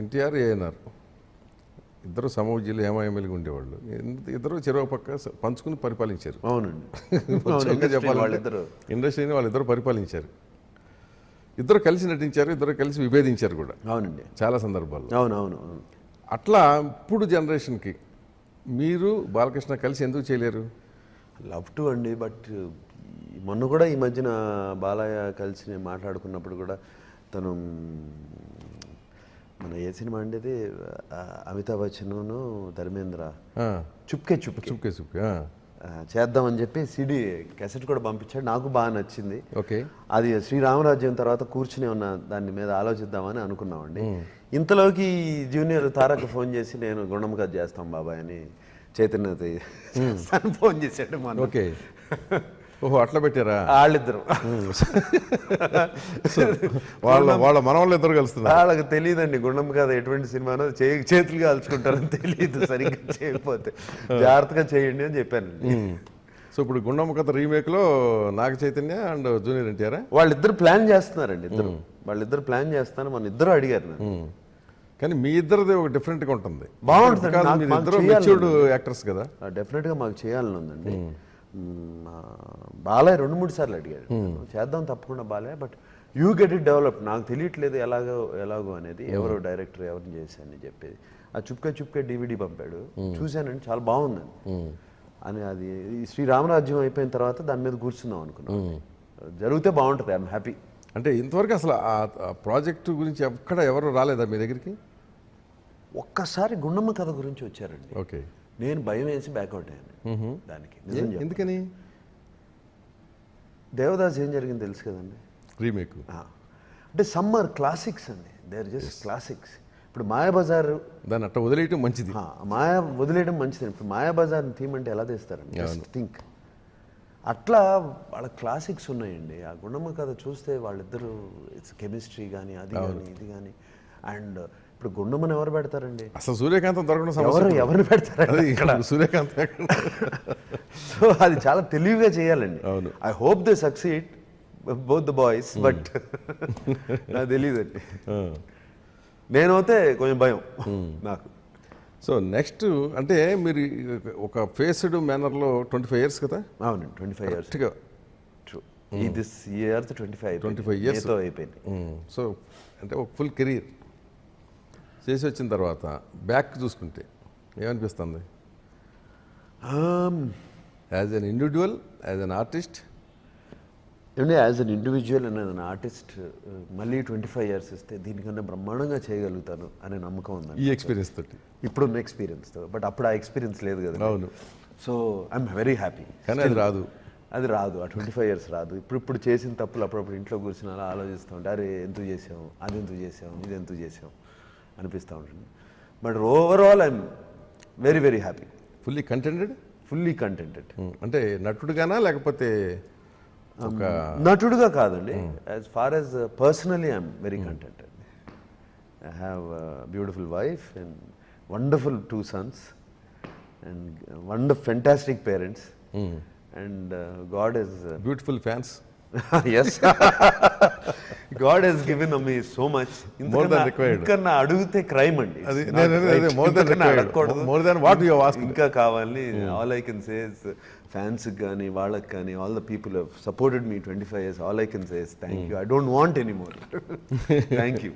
ఎన్టీఆర్ ఏఎన్ఆర్ ఇద్దరు సమవుజ్యులు ఏమాయమలిగి ఉండేవాళ్ళు. ఇద్దరు చెరువు పక్క పంచుకుని పరిపాలించారు. అవునండి, చెప్పాలి ఇండస్ట్రీని వాళ్ళిద్దరు పరిపాలించారు. ఇద్దరు కలిసి నటించారు, ఇద్దరు కలిసి విభేదించారు కూడా. అవునండి, చాలా సందర్భాల్లో. అవునవును. అట్లా ఇప్పుడు జనరేషన్కి మీరు బాలకృష్ణ కలిసి ఎందుకు చేయలేరు? లవ్ టు అండి. బట్ మొన్న కూడా ఈ మధ్యన బాలయ్య కలిసి నేను మాట్లాడుకున్నప్పుడు కూడా తను మన ఏ సినిమా అండి అది, అమితాబ్ బచ్చన్ను ధర్మేంద్ర చుప్కే చుప్కే చుప్కే చుప్కే చేద్దామని చెప్పి సిడి క్యాసెట్ కూడా పంపించాడు. నాకు బాగా నచ్చింది. ఓకే, అది శ్రీరామరాజ్యం తర్వాత కూర్చుని ఉన్న దాని మీద ఆలోచిద్దామని అనుకున్నామండి. ఇంతలోకి జూనియర్ తారక్ ఫోన్ చేసి నేను గుండమ్మ కథ చేస్తాం బాబాయ్ అని చైతన్యత ఫోన్ చేశాడు. మన ఓకే, ఓహో అట్లా పెట్టారా వాళ్ళిద్దరు? వాళ్ళ మనవాళ్ళు ఇద్దరు కలుస్తున్నారు. వాళ్ళకి తెలియదండి గుండమ్మ కథ ఎటువంటి సినిమానో, చేతులు కాల్చుకుంటారని తెలియదు. సరిగ్గా చేయకపోతే జాగ్రత్తగా చేయండి అని చెప్పానండి. సో ఇప్పుడు గుండమ్మ కథ రీమేక్లో నాగ చైతన్య అండ్ జూనియర్ ఎన్టీఆర్ వాళ్ళిద్దరు ప్లాన్ చేస్తున్నారండి. వాళ్ళిద్దరు ప్లాన్ చేస్తాను మన ఇద్దరు అడిగారు నన్ను. కానీ మీ ఇద్దరిది ఒక డిఫరెంట్గా ఉంటుంది. బాగుంటుంది. మెచ్యూర్డ్ యాక్టర్స్ కదా. డెఫినెట్గా మాకు చేయాలని ఉందండి. బాలయ్య 2-3 సార్లు అడిగాడు చేద్దాం తప్పకుండా Balayya, but you get it develop. నాకు తెలియట్లేదు ఎలాగో అనేది, ఎవరో డైరెక్టర్ ఎవరిని చేశానని చెప్పేది. ఆ చుప్కే DVD పంపాడు, చూశానండి, చాలా బాగుందని అని. అది శ్రీరామరాజ్యం అయిపోయిన తర్వాత దాని మీద కూర్చుందాం అనుకున్నాం. జరిగితే బాగుంటుంది. I'm happy. అంటే ఇంతవరకు అసలు ఆ ప్రాజెక్టు గురించి ఎక్కడ ఎవరు రాలేదా మీ దగ్గరికి? ఒక్కసారి గుండమ్మ కథ గురించి వచ్చారండి. ఓకే, నేను భయం వేసి బ్యాక్అవుట్ అయ్యాను దానికి. ఎందుకని? దేవదాస్ ఏం జరిగింది తెలుసు కదండి, రీమేక్. అంటే సమ్మర్ క్లాసిక్స్ అండి, దే ఆర్ జస్ట్ క్లాసిక్స్. ఇప్పుడు మాయాబజార్ దాన్ని అట్లా వదిలేయటం మంచిది. వదిలేయడం మంచిది. ఇప్పుడు మాయాబజార్ థీమ్ అంటే ఎలా తీస్తారండి? Just think. అట్లా వాళ్ళ క్లాసిక్స్ ఉన్నాయండి. ఆ గుండమ్మ కథ చూస్తే వాళ్ళిద్దరూ ఇట్స్ కెమిస్ట్రీ కానీ అది కానీ ఇది కానీ. అండ్ ఇప్పుడు గుండమ్మని ఎవరు పెడతారండి? అసలు సూర్యకాంతం దొరకడం ఎవరు పెడతారండి ఇక్కడ? సూర్యకాంత్. సో అది చాలా తెలివిగా చేయాలండి. I hope they succeed both the boys, but నాకు తెలియదండి. నేనైతే కొంచెం భయం నాకు. సో నెక్స్ట్ అంటే మీరు ఒక ఫేస్డ్ మేనర్లో 25 years కదా? అవునండి, 25 years. True. This year 25 years అయిపోయింది. సో అంటే ఒక ఫుల్ కెరీర్ చేసి వచ్చిన తర్వాత బ్యాక్ చూసుకుంటే ఏమనిపిస్తుంది? As an individual, as an artist? ఏమంటే as an individual and as an artist మళ్ళీ 25 years ఇస్తే దీనికన్నా బ్రహ్మాండంగా చేయగలుగుతాను అనే నమ్మకం ఉందండి. ఈ ఎక్స్పీరియన్స్ తోటి, ఇప్పుడున్న ఎక్స్పీరియన్స్తో. బట్ అప్పుడు ఆ ఎక్స్పీరియన్స్ లేదు కదా. అవును. So I'm very happy. కానీ అది రాదు. ఆ 25 years రాదు. ఇప్పుడు చేసిన తప్పులు అప్పుడప్పుడు ఇంట్లో కూర్చుని అలా ఆలోచిస్తూ ఉంటే, అరే ఎందుకు చేసాము, అది ఎందుకు చేసాము, ఇది ఎందుకు చేసాము అనిపిస్తూ ఉంటుంది. But overall I'm very very happy. Fully contented? Fully contented. అంటే నటుడుగానా లేకపోతే? నటుడుగా కాదండి. As far as personally I'm very contented. I have beautiful wife and wonderful 2 sons and fantastic parents. And God has beautiful fans. Yes. God has given me so much. More than required. ఇంకన్నా అడిగితే crime అండి. More than what you have asked. ఇంకా కావాలి. All I can say is fans కానీ వాళ్ళకి కానీ all the people have supported me 25 years. All I can say is thank you. I don't want any more. Thank you.